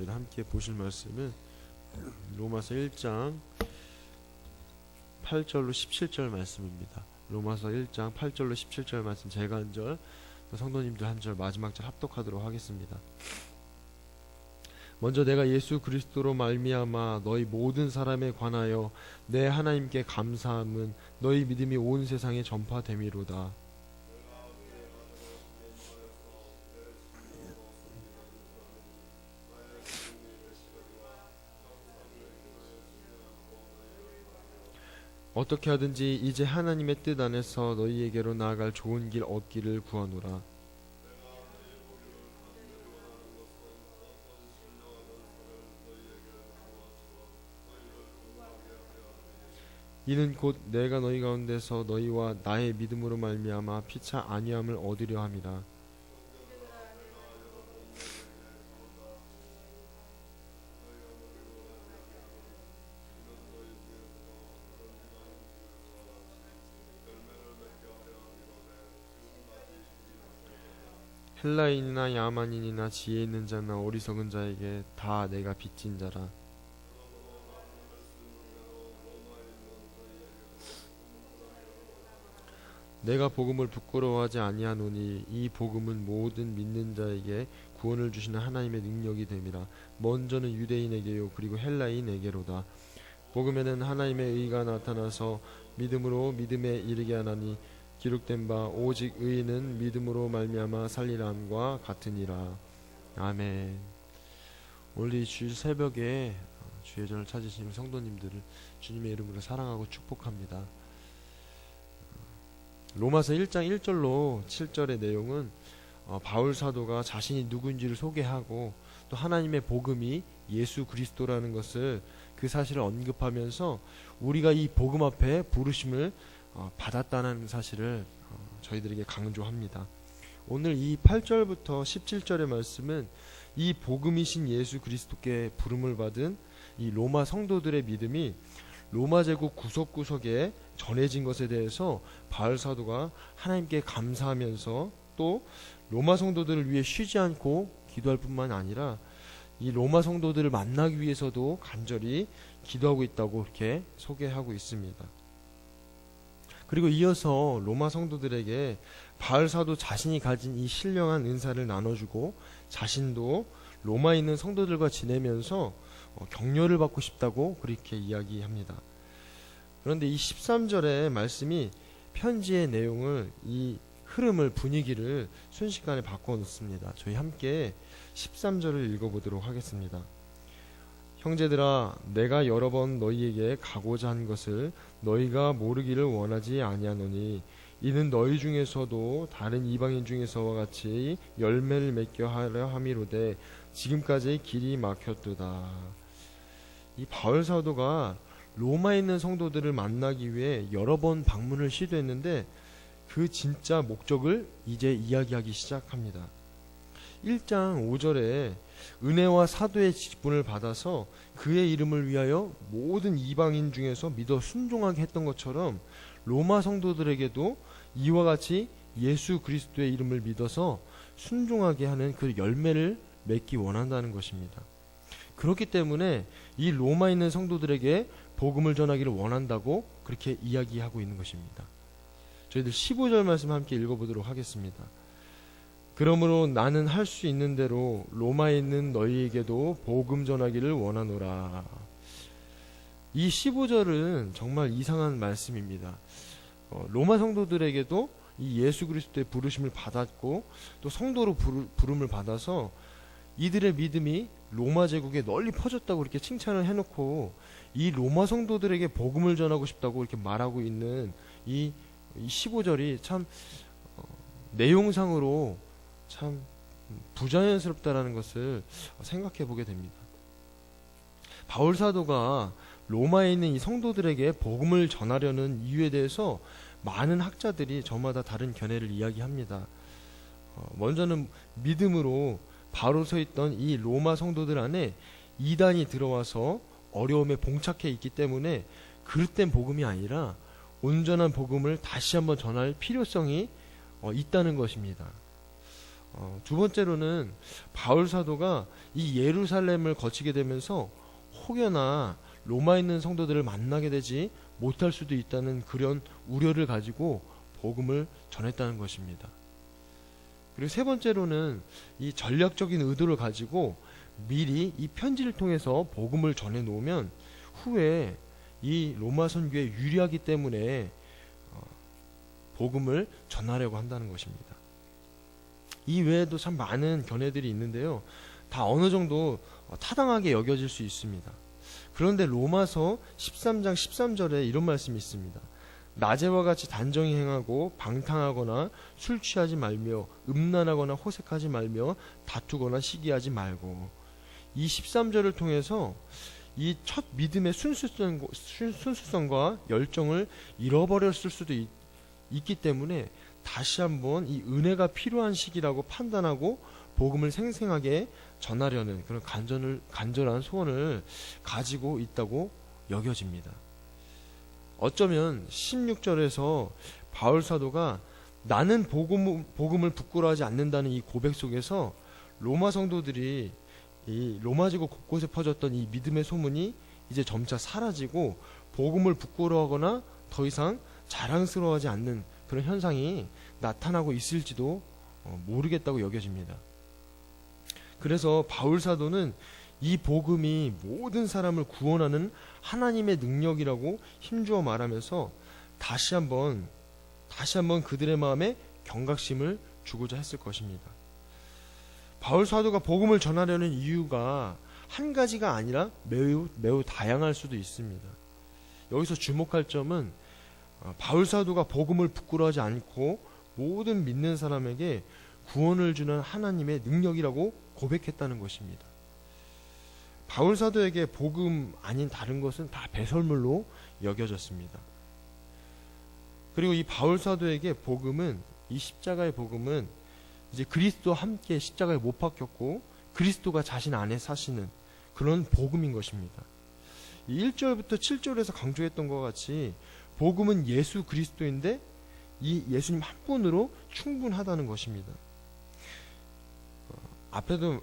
저희가 함께 보실 말씀은 로마서 1장 8절로 17절 말씀입니다. 로마서 1장 8절로 17절 말씀 제가 한 절, 성도님들 한 절, 마지막 절 합독하도록 하겠습니다. 먼저 내가 예수 그리스도로 말미암아 너희 모든 사람에 관하여 내 하나님께 감사함은 너희 믿음이 온 세상에 전파됨이로다. 어떻게 하든지 이제 하나님의 뜻 안에서 너희에게로 나아갈 좋은 길 얻기를 구하노라. 이는 곧 내가 너희 가운데서 너희와 나의 믿음으로 말미암아 피차 아니함을 얻으려 함이라. 헬라인이나 야만인이나 지혜 있는 자나 어리석은 자에게 다 내가 빚진 자라. 내가 복음을 부끄러워하지 아니하노니 이 복음은 모든 믿는 자에게 구원을 주시는 하나님의 능력이 됨이라. 먼저는 유대인에게요 그리고 헬라인에게로다. 복음에는 하나님의 의가 나타나서 믿음으로 믿음에 이르게 하나니 기록된 바 오직 의인은 믿음으로 말미암아 살리람과 같으니라. 아멘. 오늘 이 주일 새벽에 주의 전을 찾으신 성도님들을 주님의 이름으로 사랑하고 축복합니다. 로마서 1장 1절로 7절의 내용은 바울 사도가 자신이 누구인지를 소개하고 또 하나님의 복음이 예수 그리스도라는 것을 그 사실을 언급하면서 우리가 이 복음 앞에 부르심을 받았다는 사실을 저희들에게 강조합니다. 오늘 이 8절부터 17절의 말씀은 이 복음이신 예수 그리스도께 부름을 받은 이 로마 성도들의 믿음이 로마 제국 구석구석에 전해진 것에 대해서 바울 사도가 하나님께 감사하면서 또 로마 성도들을 위해 쉬지 않고 기도할 뿐만 아니라 이 로마 성도들을 만나기 위해서도 간절히 기도하고 있다고 이렇게 소개하고 있습니다. 그리고 이어서 로마 성도들에게 바울 사도 자신이 가진 이 신령한 은사를 나눠주고 자신도 로마에 있는 성도들과 지내면서 격려를 받고 싶다고 그렇게 이야기합니다. 그런데 이 13절의 말씀이 편지의 내용을, 이 흐름을, 분위기를 순식간에 바꿔놓습니다. 저희 함께 13절을 읽어보도록 하겠습니다. 형제들아, 내가 여러 번 너희에게 가고자 한 것을 너희가 모르기를 원하지 아니하노니 이는 너희 중에서도 다른 이방인 중에서와 같이 열매를 맺게 하려 함이로되 지금까지 길이 막혔도다. 이 바울 사도가 로마에 있는 성도들을 만나기 위해 여러 번 방문을 시도했는데 그 진짜 목적을 이제 이야기하기 시작합니다. 1장 5절에 은혜와 사도의 직분을 받아서 그의 이름을 위하여 모든 이방인 중에서 믿어 순종하게 했던 것처럼 로마 성도들에게도 이와 같이 예수 그리스도의 이름을 믿어서 순종하게 하는 그 열매를 맺기 원한다는 것입니다. 그렇기 때문에 이 로마에 있는 성도들에게 복음을 전하기를 원한다고 그렇게 이야기하고 있는 것입니다. 저희들 15절 말씀 함께 읽어보도록 하겠습니다. 그러므로 나는 할 수 있는 대로 로마에 있는 너희에게도 복음 전하기를 원하노라. 이 15절은 정말 이상한 말씀입니다. 로마 성도들에게도 이 예수 그리스도의 부르심을 받았고 또 성도로 부름을 받아서 이들의 믿음이 로마 제국에 널리 퍼졌다고 이렇게 칭찬을 해놓고 이 로마 성도들에게 복음을 전하고 싶다고 이렇게 말하고 있는 이 15절이 참 내용상으로 참 부자연스럽다라는 것을 생각해 보게 됩니다. 바울 사도가 로마에 있는 이 성도들에게 복음을 전하려는 이유에 대해서 많은 학자들이 저마다 다른 견해를 이야기합니다. 먼저는 믿음으로 바로 서 있던 이 로마 성도들 안에 이단이 들어와서 어려움에 봉착해 있기 때문에 그릇된 복음이 아니라 온전한 복음을 다시 한번 전할 필요성이 있다는 것입니다. 두 번째로는 바울 사도가 이 예루살렘을 거치게 되면서 혹여나 로마에 있는 성도들을 만나게 되지 못할 수도 있다는 그런 우려를 가지고 복음을 전했다는 것입니다. 그리고 세 번째로는 이 전략적인 의도를 가지고 미리 이 편지를 통해서 복음을 전해 놓으면 후에 이 로마 선교에 유리하기 때문에 복음을 전하려고 한다는 것입니다. 이 외에도 참 많은 견해들이 있는데요. 다 어느 정도 타당하게 여겨질 수 있습니다. 그런데 로마서 13장 13절에 이런 말씀이 있습니다. 낮에와 같이 단정히 행하고 방탕하거나 술 취하지 말며 음란하거나 호색하지 말며 다투거나 시기하지 말고. 이 13절을 통해서 이 첫 믿음의 순수성과 열정을 잃어버렸을 수도 있기 때문에 다시 한번 이 은혜가 필요한 시기라고 판단하고 복음을 생생하게 전하려는 그런 간절한 소원을 가지고 있다고 여겨집니다. 어쩌면 16절에서 바울 사도가 나는 복음을 부끄러워하지 않는다는 이 고백 속에서 로마 성도들이 이 로마 제국 곳곳에 퍼졌던 이 믿음의 소문이 이제 점차 사라지고 복음을 부끄러워하거나 더 이상 자랑스러워하지 않는 그런 현상이 나타나고 있을지도 모르겠다고 여겨집니다. 그래서 바울 사도는 이 복음이 모든 사람을 구원하는 하나님의 능력이라고 힘주어 말하면서 다시 한번 그들의 마음에 경각심을 주고자 했을 것입니다. 바울 사도가 복음을 전하려는 이유가 한 가지가 아니라 매우 다양할 수도 있습니다. 여기서 주목할 점은 바울 사도가 복음을 부끄러워하지 않고 모든 믿는 사람에게 구원을 주는 하나님의 능력이라고 고백했다는 것입니다. 바울 사도에게 복음 아닌 다른 것은 다 배설물로 여겨졌습니다. 그리고 이 바울 사도에게 이 십자가의 복음은 이제 그리스도와 함께 십자가에 못 박혔고 그리스도가 자신 안에 사시는 그런 복음인 것입니다. 1절부터 7절에서 강조했던 것 같이 복음은 예수 그리스도인데 이 예수님 한 분으로 충분하다는 것입니다. 앞에도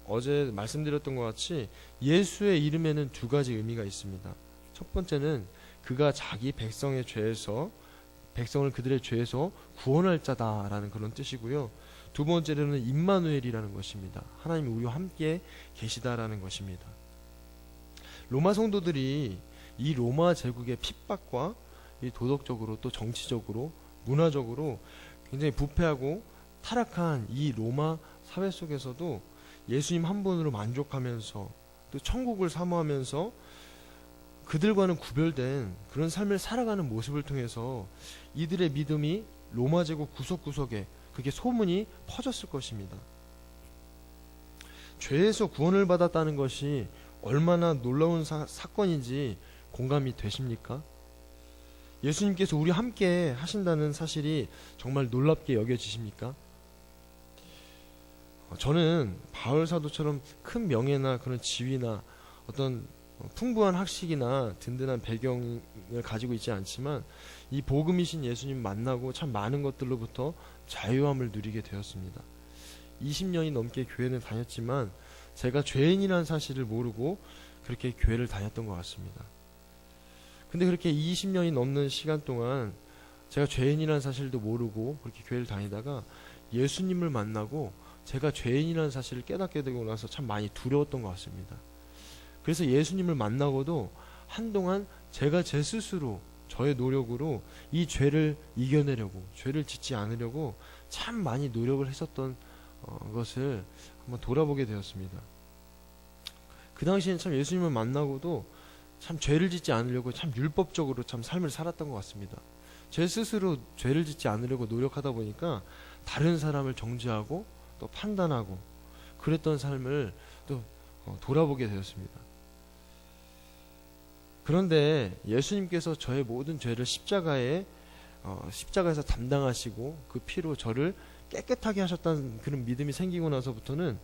어제 말씀드렸던 것 같이 예수의 이름에는 두 가지 의미가 있습니다. 첫 번째는 그가 자기 백성을 그들의 죄에서 구원할 자다라는 그런 뜻이고요. 두 번째로는 임마누엘이라는 것입니다. 하나님이 우리와 함께 계시다라는 것입니다. 로마 성도들이 이 로마 제국의 핍박과 이 도덕적으로 또 정치적으로 문화적으로 굉장히 부패하고 타락한 이 로마 사회 속에서도 예수님 한 분으로 만족하면서 또 천국을 사모하면서 그들과는 구별된 그런 삶을 살아가는 모습을 통해서 이들의 믿음이 로마 제국 구석구석에 그게 소문이 퍼졌을 것입니다. 죄에서 구원을 받았다는 것이 얼마나 놀라운 사건인지 공감이 되십니까? 예수님께서 우리 함께 하신다는 사실이 정말 놀랍게 여겨지십니까? 저는 바울 사도처럼 큰 명예나 그런 지위나 어떤 풍부한 학식이나 든든한 배경을 가지고 있지 않지만 이 복음이신 예수님 만나고 참 많은 것들로부터 자유함을 누리게 되었습니다. 20년이 넘게 교회는 다녔지만 제가 죄인이라는 사실을 모르고 그렇게 교회를 다녔던 것 같습니다. 근데 그렇게 20년이 넘는 시간 동안 제가 죄인이라는 사실도 모르고 그렇게 교회를 다니다가 예수님을 만나고 제가 죄인이라는 사실을 깨닫게 되고 나서 참 많이 두려웠던 것 같습니다. 그래서 예수님을 만나고도 한동안 제가 제 스스로 저의 노력으로 이 죄를 이겨내려고 죄를 짓지 않으려고 참 많이 노력을 했었던 것을 한번 돌아보게 되었습니다. 그 당시엔 참 예수님을 만나고도 참 죄를 짓지 않으려고 참 율법적으로 참 삶을 살았던 것 같습니다. 제 스스로 죄를 짓지 않으려고 노력하다 보니까 다른 사람을 정죄하고 또 판단하고 그랬던 삶을 또 돌아보게 되었습니다. 그런데 예수님께서 저의 모든 죄를 십자가에서 담당하시고 그 피로 저를 깨끗하게 하셨다는 그런 믿음이 생기고 나서부터는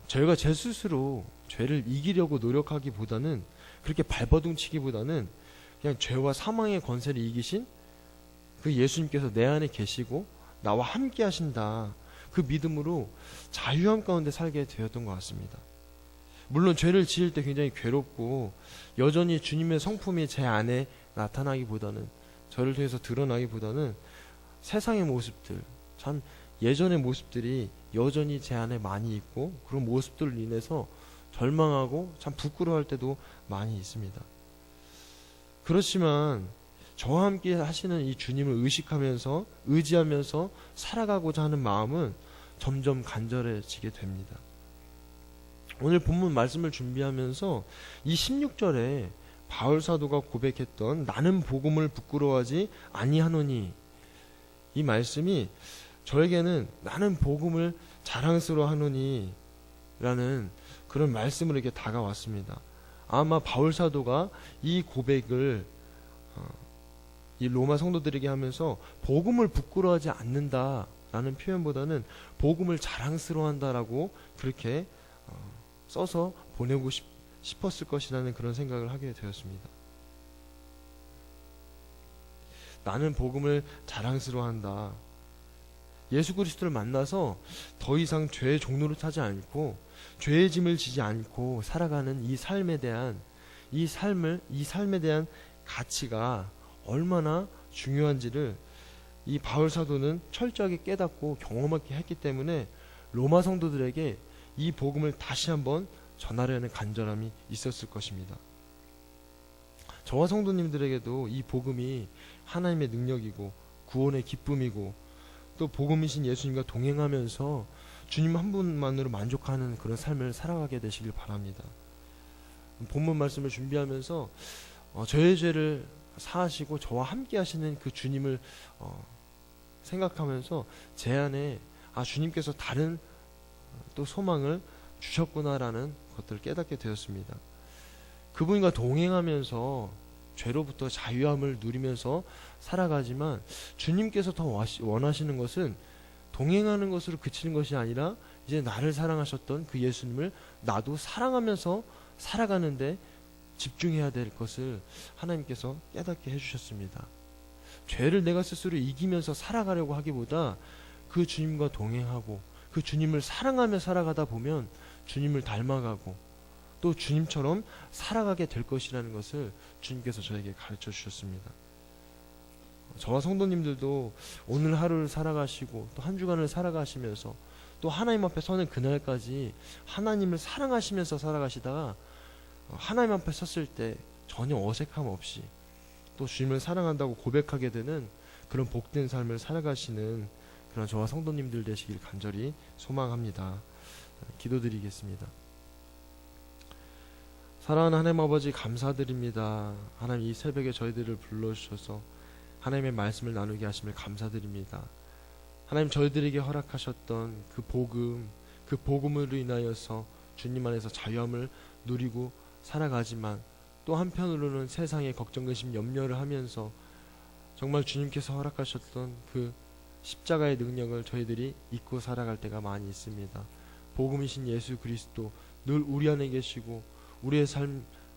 저희가 제 스스로 죄를 이기려고 노력하기보다는 그렇게 발버둥치기보다는 그냥 죄와 사망의 권세를 이기신 그 예수님께서 내 안에 계시고 나와 함께 하신다. 그 믿음으로 자유함 가운데 살게 되었던 것 같습니다. 물론 죄를 지을 때 굉장히 괴롭고 여전히 주님의 성품이 제 안에 나타나기보다는, 저를 통해서 드러나기보다는 세상의 모습들, 참 예전의 모습들이 여전히 제 안에 많이 있고, 그런 모습들을 인해서 절망하고 참 부끄러워할 때도 많이 있습니다. 그렇지만 저와 함께 하시는 이 주님을 의식하면서 의지하면서 살아가고자 하는 마음은 점점 간절해지게 됩니다. 오늘 본문 말씀을 준비하면서 이 16절에 바울 사도가 고백했던 나는 복음을 부끄러워하지 아니하노니, 이 말씀이 저에게는 나는 복음을 자랑스러워하노니 라는 그런 말씀으로 이렇게 다가왔습니다. 아마 바울 사도가 이 고백을 이 로마 성도들에게 하면서 복음을 부끄러워하지 않는다라는 표현보다는 복음을 자랑스러워한다라고 그렇게 써서 보내고 싶었을 것이라는 그런 생각을 하게 되었습니다. 나는 복음을 자랑스러워한다. 예수 그리스도를 만나서 더 이상 죄의 종로를 타지 않고 죄의 짐을 지지 않고 살아가는 이 삶에 대한 이 삶에 대한 가치가 얼마나 중요한지를 이 바울 사도는 철저하게 깨닫고 경험하게 했기 때문에 로마 성도들에게 이 복음을 다시 한번 전하려는 간절함이 있었을 것입니다. 저와 성도님들에게도 이 복음이 하나님의 능력이고 구원의 기쁨이고 또 복음이신 예수님과 동행하면서 주님 한 분만으로 만족하는 그런 삶을 살아가게 되시길 바랍니다. 본문 말씀을 준비하면서 저의 죄를 사하시고 저와 함께 하시는 그 주님을 생각하면서 제 안에 주님께서 다른 또 소망을 주셨구나라는 것들을 깨닫게 되었습니다. 그분과 동행하면서 죄로부터 자유함을 누리면서 살아가지만 주님께서 더 원하시는 것은 동행하는 것으로 그치는 것이 아니라 이제 나를 사랑하셨던 그 예수님을 나도 사랑하면서 살아가는데 집중해야 될 것을 하나님께서 깨닫게 해주셨습니다. 죄를 내가 스스로 이기면서 살아가려고 하기보다 그 주님과 동행하고 그 주님을 사랑하며 살아가다 보면 주님을 닮아가고 또 주님처럼 살아가게 될 것이라는 것을 주님께서 저에게 가르쳐 주셨습니다. 저와 성도님들도 오늘 하루를 살아가시고 또 한 주간을 살아가시면서 또 하나님 앞에 서는 그날까지 하나님을 사랑하시면서 살아가시다가 하나님 앞에 섰을 때 전혀 어색함 없이 또 주님을 사랑한다고 고백하게 되는 그런 복된 삶을 살아가시는 그런 저와 성도님들 되시길 간절히 소망합니다. 기도드리겠습니다. 사랑하는 하나님 아버지, 감사드립니다. 하나님, 이 새벽에 저희들을 불러주셔서 하나님의 말씀을 나누게 하심을 감사드립니다. 하나님, 저희들에게 허락하셨던 그 복음, 그 복음으로 인하여서 주님 안에서 자유함을 누리고 살아가지만 또 한편으로는 세상의 걱정, 근심, 염려를 하면서 정말 주님께서 허락하셨던 그 십자가의 능력을 저희들이 잊고 살아갈 때가 많이 있습니다. 복음이신 예수 그리스도 늘 우리 안에 계시고 우리의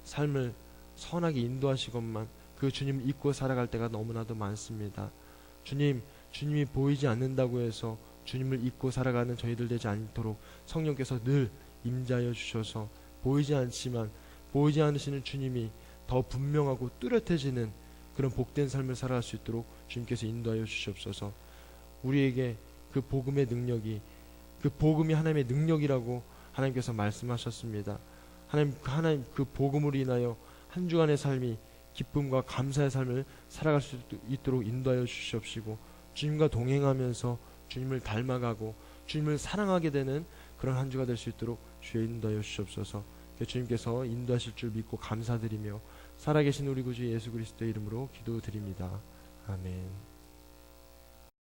삶을 선하게 인도하시건만 그 주님을 잊고 살아갈 때가 너무나도 많습니다. 주님이 보이지 않는다고 해서 주님을 잊고 살아가는 저희들 되지 않도록 성령께서 늘 임재하여 주셔서 보이지 않으시는 주님이 더 분명하고 뚜렷해지는 그런 복된 삶을 살아갈 수 있도록 주님께서 인도하여 주시옵소서. 우리에게 그 복음의 능력이, 그 복음이 하나님의 능력이라고 하나님께서 말씀하셨습니다. 하나님 그 복음으로 인하여 한 주간의 삶이 기쁨과 감사의 삶을 살아갈 수 있도록 인도하여 주시옵시고 주님과 동행하면서 주님을 닮아가고 주님을 사랑하게 되는 그런 한 주가 될 수 있도록 주여 인도하여 주시옵소서. 주님께서 인도하실 줄 믿고 감사드리며 살아계신 우리 구주 예수 그리스도의 이름으로 기도드립니다. 아멘.